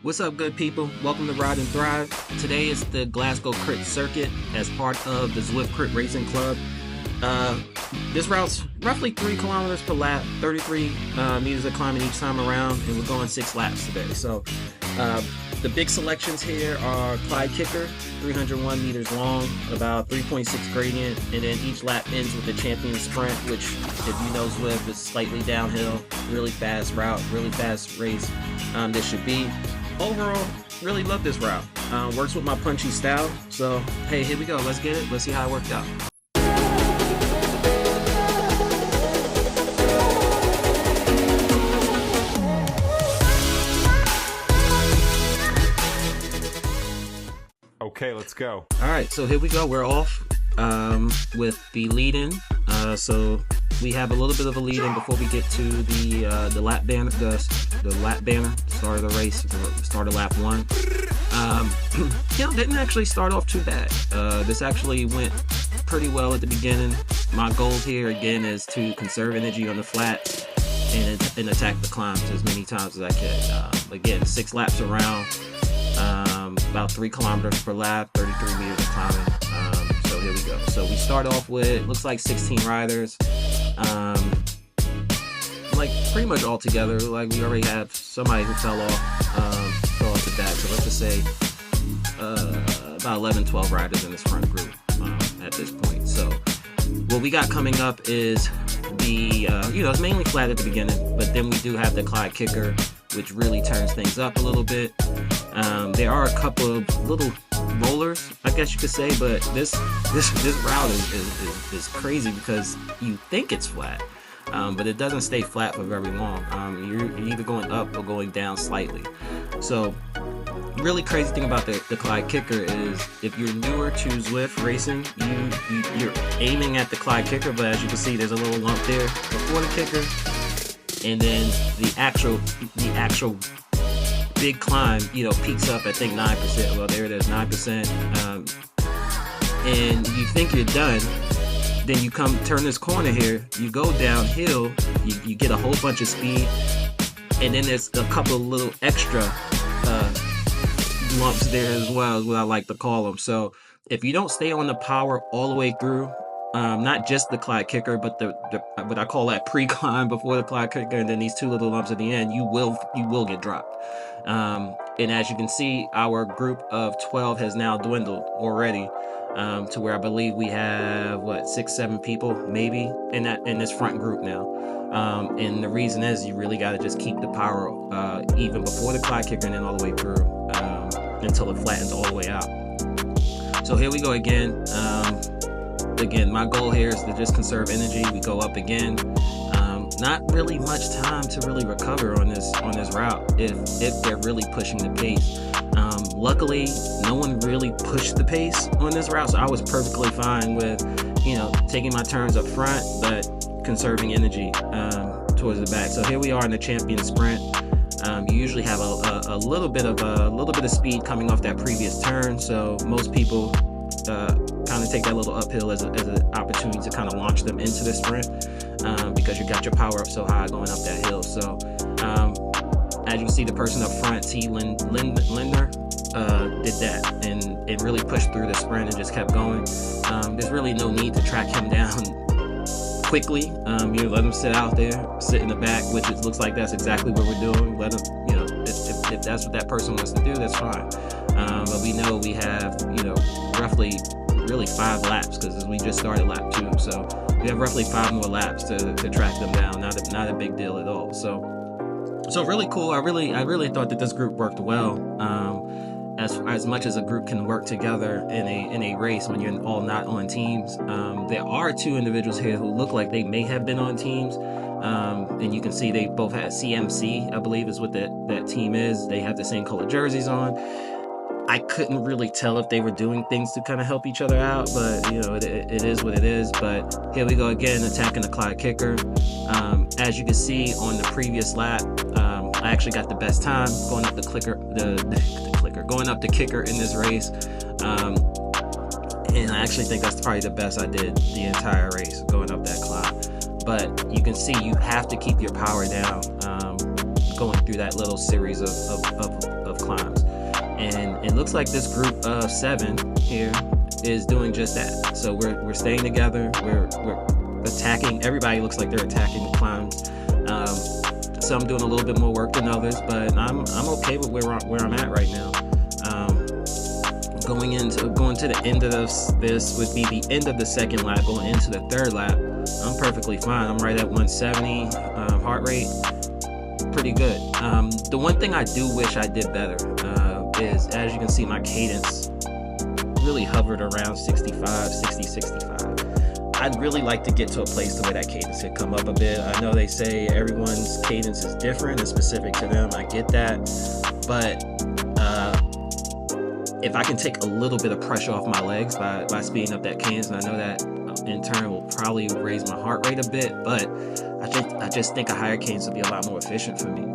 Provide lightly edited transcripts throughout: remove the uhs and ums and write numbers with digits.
What's up, good people? Welcome to Ride and Thrive. Today is the Glasgow Crit Circuit as part of the Zwift Crit Racing Club. This route's roughly 3 kilometers per lap, 33 meters of climbing each time around, and we're going 6 laps today. So the big selections here are Clyde Kicker, 301 meters long, about 3.6 gradient, and then each lap ends with the champion sprint, which, if you know Zwift, is slightly downhill, really fast route, really fast race. This should be. Overall, really love this route. Works with my punchy style. So, hey, here we go. Let's get it. Let's see how it worked out. Okay, let's go. All right, so here we go. We're off with the lead-in. So we have a little bit of a lead-in before we get to the lap banner, the lap banner. Start of the race, start of lap 1. Didn't actually start off too bad. This actually went pretty well at the beginning. My goal here again is to conserve energy on the flat and attack the climbs as many times as I can. Again, 6 laps around, about 3 kilometers per lap, 33 meters of climbing. So here we go. So we start off with, looks like 16 riders. Like pretty much all together. Like we already have somebody who fell off the back. So let's just say about 11, 12 riders in this front group at this point. So what we got coming up is the, it's mainly flat at the beginning, but then we do have the Clyde Kicker, which really turns things up a little bit. There are a couple of little rollers, I guess you could say, but this route is crazy because you think it's flat, but it doesn't stay flat for very long. You're either going up or going down slightly. So really crazy thing about the Clyde Kicker is if you're newer to Zwift racing, you're aiming at the Clyde Kicker, but as you can see, there's a little lump there before the kicker, and then the actual big climb, peaks up, I think 9%. Well, there it is, 9%. And you think you're done, then you turn this corner here, you go downhill, you get a whole bunch of speed, and then there's a couple of little extra lumps there as well, is what I like to call them. So if you don't stay on the power all the way through, not just the Clyde Kicker, but what I call that pre-climb before the Clyde Kicker, and then these 2 little lumps at the end, you will get dropped. And as you can see, our group of 12 has now dwindled already, to where I believe we have 6, 7 people maybe in this front group now. And the reason is you really got to just keep the power even before the Clyde Kicker and then all the way through until it flattens all the way out. So here we go again. Again, my goal here is to just conserve energy. We go up again. Not really much time to really recover on this route if they're really pushing the pace. Luckily, no one really pushed the pace on this route, so I was perfectly fine with, taking my turns up front, but conserving energy towards the back. So here we are in the champion sprint. You usually have a little bit of speed coming off that previous turn, so most people kind of take that little uphill as an opportunity to kind of launch them into the sprint, because you got your power up so high going up that hill. So as you can see, the person up front, T. Linder, did that and really pushed through the sprint and just kept going. There's really no need to track him down quickly. Let him sit out there, sit in the back, which it looks like that's exactly what we're doing. Let him, if that's what that person wants to do, that's fine. But we know we have, roughly really 5 laps, because we just started lap 2, so we have roughly 5 more laps to track them down. Not a big deal at all. So really cool. I really thought that this group worked well. As much as a group can work together in a race when you're all not on teams. There are 2 individuals here who look like they may have been on teams. And you can see they both had CMC, I believe is what that team is. They have the same color jerseys on. I couldn't really tell if they were doing things to kind of help each other out, but it is what it is. But here we go again, attacking the Clyde Kicker. As you can see on the previous lap, I actually got the best time going up going up the kicker in this race. And I actually think that's probably the best I did the entire race, going up that climb. But you can see you have to keep your power down. going through that little series of climbs. And it looks like this group of 7 here is doing just that. So we're staying together. We're attacking. Everybody looks like they're attacking the climbs. Some doing a little bit more work than others, but I'm okay with where I'm at right now. Going to the end of this would be the end of the second lap. Going into the third lap, I'm perfectly fine. I'm right at 170 heart rate. Pretty good. The one thing I do wish I did better is, as you can see, my cadence really hovered around 65, 60, 65. I'd really like to get to a place where that cadence could come up a bit. I know they say everyone's cadence is different and specific to them. I get that. But if I can take a little bit of pressure off my legs by speeding up that cadence, and I know that in turn will probably raise my heart rate a bit, but I just think a higher cadence would be a lot more efficient for me.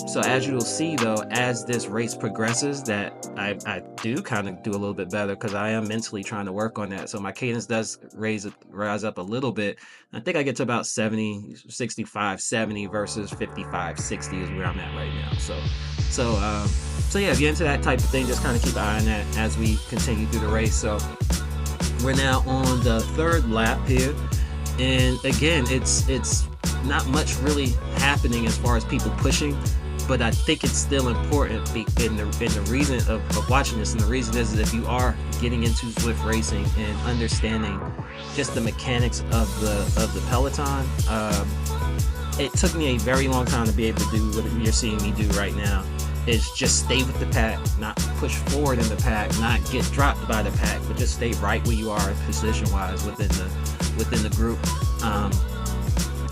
So as you'll see though, as this race progresses, that I do kind of do a little bit better, because I am mentally trying to work on that. So my cadence does rise up a little bit. I think I get to about 70, 65, 70 versus 55, 60 is where I'm at right now. So yeah, if you're into that type of thing, just kind of keep an eye on that as we continue through the race. So we're now on the third lap here. And again, it's not much really happening as far as people pushing, but I think it's still important in the reason of watching this. And the reason is that if you are getting into Zwift racing and understanding just the mechanics of the peloton, it took me a very long time to be able to do what you're seeing me do right now. Is just stay with the pack, not push forward in the pack, not get dropped by the pack, but just stay right where you are position-wise within the group.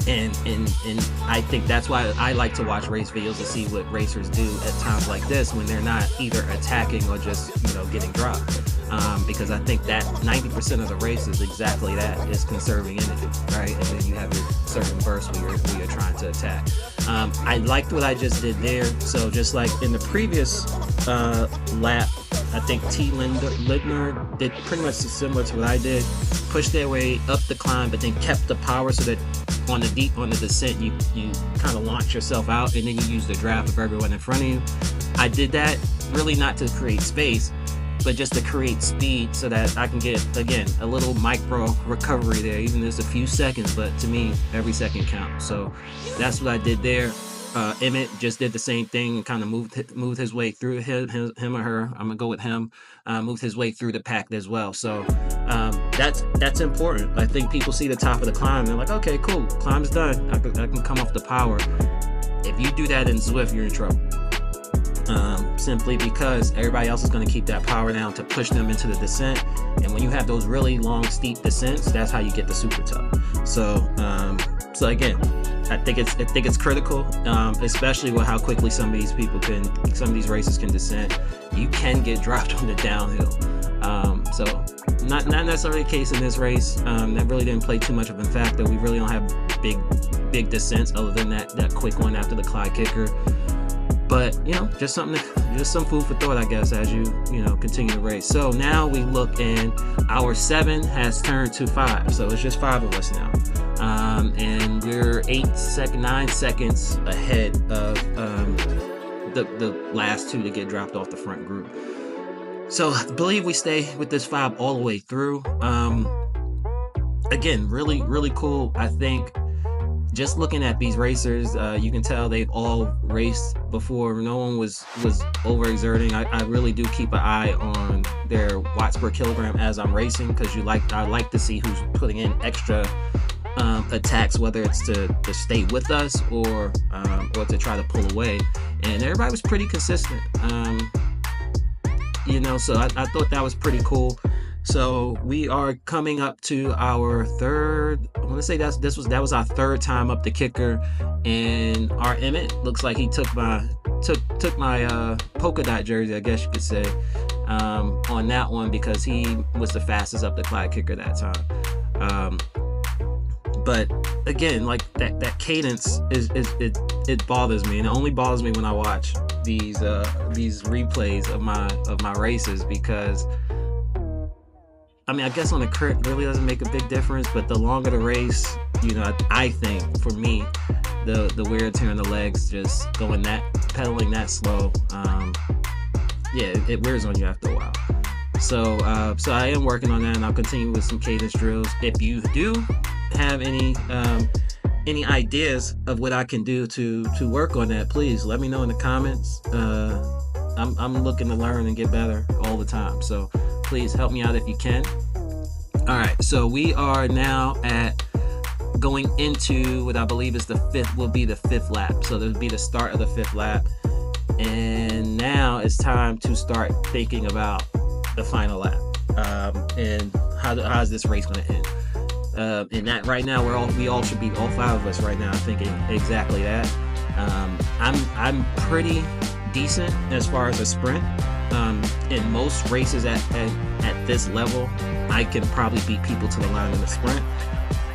And I think that's why I like to watch race videos to see what racers do at times like this when they're not either attacking or just getting dropped. Because I think that 90% of the race is exactly that, is conserving energy, right? And then you have your certain bursts where you're trying to attack. I liked what I just did there. So just like in the previous lap, I think T. Lindner did pretty much similar to what I did. Pushed their way up the climb, but then kept the power so that on the descent, you kind of launch yourself out, and then you use the draft of everyone in front of you. I did that really not to create space, but just to create speed so that I can get, again, a little micro recovery there, even if it's a few seconds, but to me, every second counts. So that's what I did there. Emmett just did the same thing and kind of moved his way through him or her. I'm gonna go with him. Moved his way through the pack as well. So that's important. I think people see the top of the climb, they're like, okay, cool, climb's done. I can come off the power. If you do that in Zwift, you're in trouble. Simply because everybody else is going to keep that power down to push them into the descent, and when you have those really long, steep descents, that's how you get the super tough. So again, I think it's critical, especially with how quickly some of these races can descend. You can get dropped on the downhill. So not necessarily the case in this race. That really didn't play too much of a factor. We really don't have big descents other than that quick one after the Clyde kicker. But just some food for thought, I guess, as you continue to race. So now we look, and our 7 has turned to 5, so it's just 5 of us now, and we're 9 seconds ahead of the last 2 to get dropped off the front group. So I believe we stay with this 5 all the way through. Again, really, really cool. I think just looking at these racers, you can tell they've all raced before. No one was overexerting. I really do keep an eye on their watts per kilogram as I'm racing, because I like to see who's putting in extra attacks, whether it's to stay with us or to try to pull away. And everybody was pretty consistent. So I thought that was pretty cool. So we are coming up to our third. I want to say that was our third time up the kicker, and our Emmett looks like he took my polka dot jersey, I guess you could say, on that one, because he was the fastest up the Clyde kicker that time. But again, like that cadence it bothers me, and it only bothers me when I watch these replays of my races, because I guess on the crit really doesn't make a big difference, but the longer the race, I think for me the wear and tear on the legs, just pedaling that slow. Yeah, it wears on you after a while. So I am working on that, and I'll continue with some cadence drills. If you do have any ideas of what I can do to work on that, please let me know in the comments. I'm looking to learn and get better all the time, so please help me out if you can. All right, so we are now at going into what I believe is the fifth lap. So this will be the start of the fifth lap, and now it's time to start thinking about the final lap, and how is this race going to end. And that right now we all should be, all five of us right now, thinking exactly that. I'm pretty decent as far as a sprint. In most races at this level, I can probably beat people to the line in the sprint.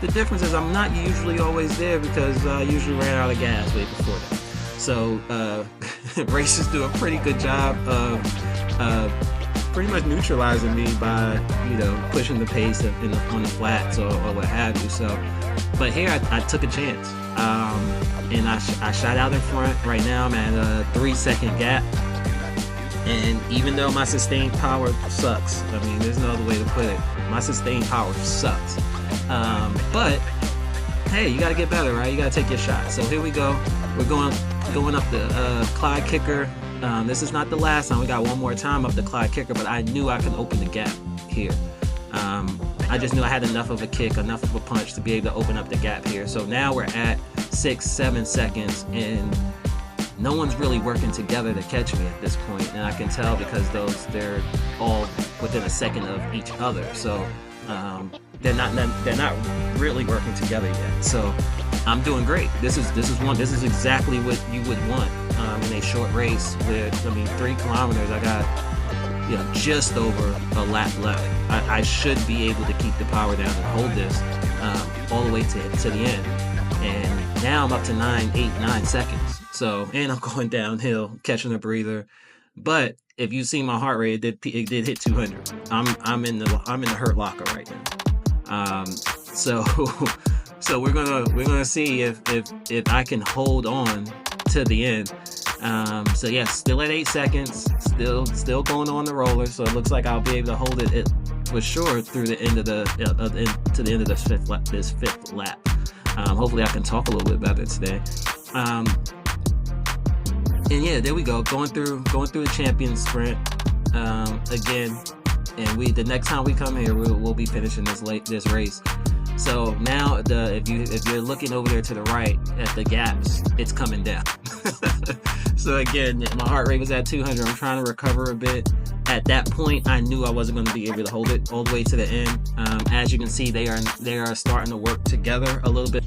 The difference is I'm not usually always there, because I usually ran out of gas way before that. So races do a pretty good job of pretty much neutralizing me by, pushing the pace on the flats or what have you. So, but here I took a chance, and I shot out in front. Right now I'm at a 3-second gap, and even though my sustained power sucks, I mean, there's no other way to put it, my sustained power sucks, but hey, you gotta get better, right? You gotta take your shot. So here we go. We're going up the Clyde kicker. This is not the last time. We got one more time up the Clyde kicker, but I knew I could open the gap here. I just knew I had enough of a kick, enough of a punch to be able to open up the gap here. So now we're at 6-7 seconds, and no one's really working together to catch me at this point, and I can tell because they're all within a second of each other. So they're not really working together yet. So I'm doing great. This is exactly what you would want in a short race with, 3 kilometers. I got just over a lap left. I should be able to keep the power down and hold this all the way to the end. And now I'm up to 9 seconds. So, and I'm going downhill, catching a breather. But if you see my heart rate, it did hit 200. I'm in the hurt locker right now. So we're gonna see if I can hold on to the end. So yeah, still at 8 seconds, still going on the roller. So it looks like I'll be able to hold it for sure through the end of to the end of this fifth lap. Hopefully I can talk a little bit better today. And yeah, there we go, going through the champion sprint again. And the next time we come here, we'll be finishing this race. So now if you're looking over there to the right at the gaps, it's coming down. So again, my heart rate was at 200. I'm trying to recover a bit. At that point, I knew I wasn't going to be able to hold it all the way to the end. As you can see, they are starting to work together a little bit.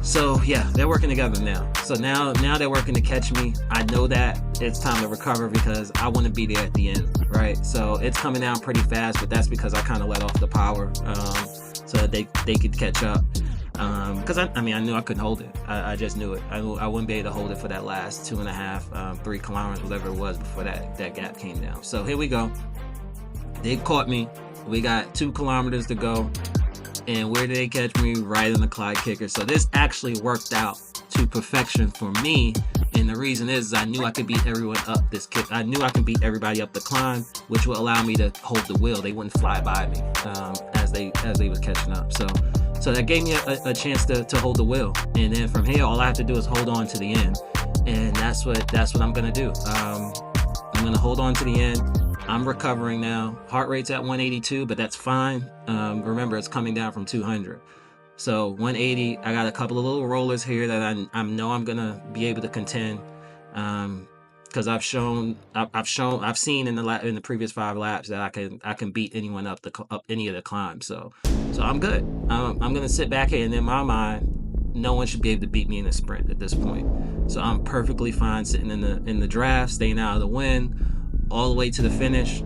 So yeah, they're working together now. So now they're working to catch me. I know that it's time to recover because I want to be there at the end, right? So it's coming down pretty fast, but that's because I kind of let off the power so that they could catch up. Because I knew I couldn't hold it. I just knew it. I wouldn't be able to hold it for that last 2.5, 3 kilometers, whatever it was before that gap came down. So here we go. They caught me. We got 2 kilometers to go. And where did they catch me? Right in the Clyde kicker. So this actually worked out to perfection for me. And the reason is I knew I could beat everyone up this kick. I knew I could beat everybody up the climb, which would allow me to hold the wheel. They wouldn't fly by me as they was catching up. So that gave me a chance to hold the wheel. And then from here, all I have to do is hold on to the end. And that's what I'm gonna do. I'm gonna hold on to the end. I'm recovering now. Heart rate's at 182, but that's fine. Remember, it's coming down from 200. So 180, I got a couple of little rollers here that I know I'm gonna be able to contend. Because I've seen in the previous 5 laps that I can beat anyone up any of the climbs. So I'm good. I'm gonna sit back here, and in my mind, no one should be able to beat me in a sprint at this point. So I'm perfectly fine sitting in the draft, staying out of the wind, all the way to the finish.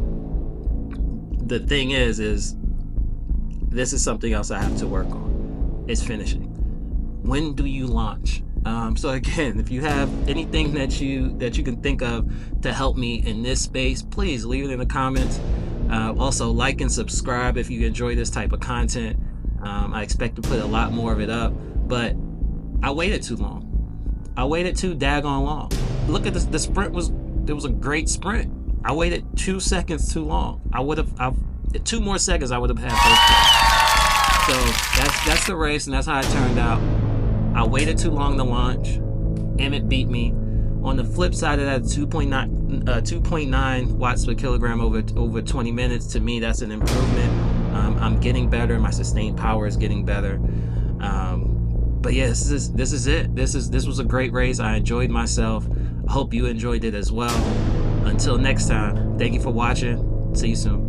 The thing is this is something else I have to work on. It's finishing. When do you launch? So again, if you have anything that you can think of to help me in this space, please leave it in the comments. Also, like and subscribe if you enjoy this type of content. I expect to put a lot more of it up, but I waited too long. I waited too daggone long. Look at this. The sprint was a great sprint. I waited 2 seconds too long. 2 more seconds I would have had first place. So that's the race, and that's how it turned out. I waited too long to launch. Emmett beat me. On the flip side of that, 2.9 watts per kilogram over 20 minutes. To me, that's an improvement. I'm getting better. My sustained power is getting better. But yeah, this is it. This was a great race. I enjoyed myself. I hope you enjoyed it as well. Until next time, thank you for watching. See you soon.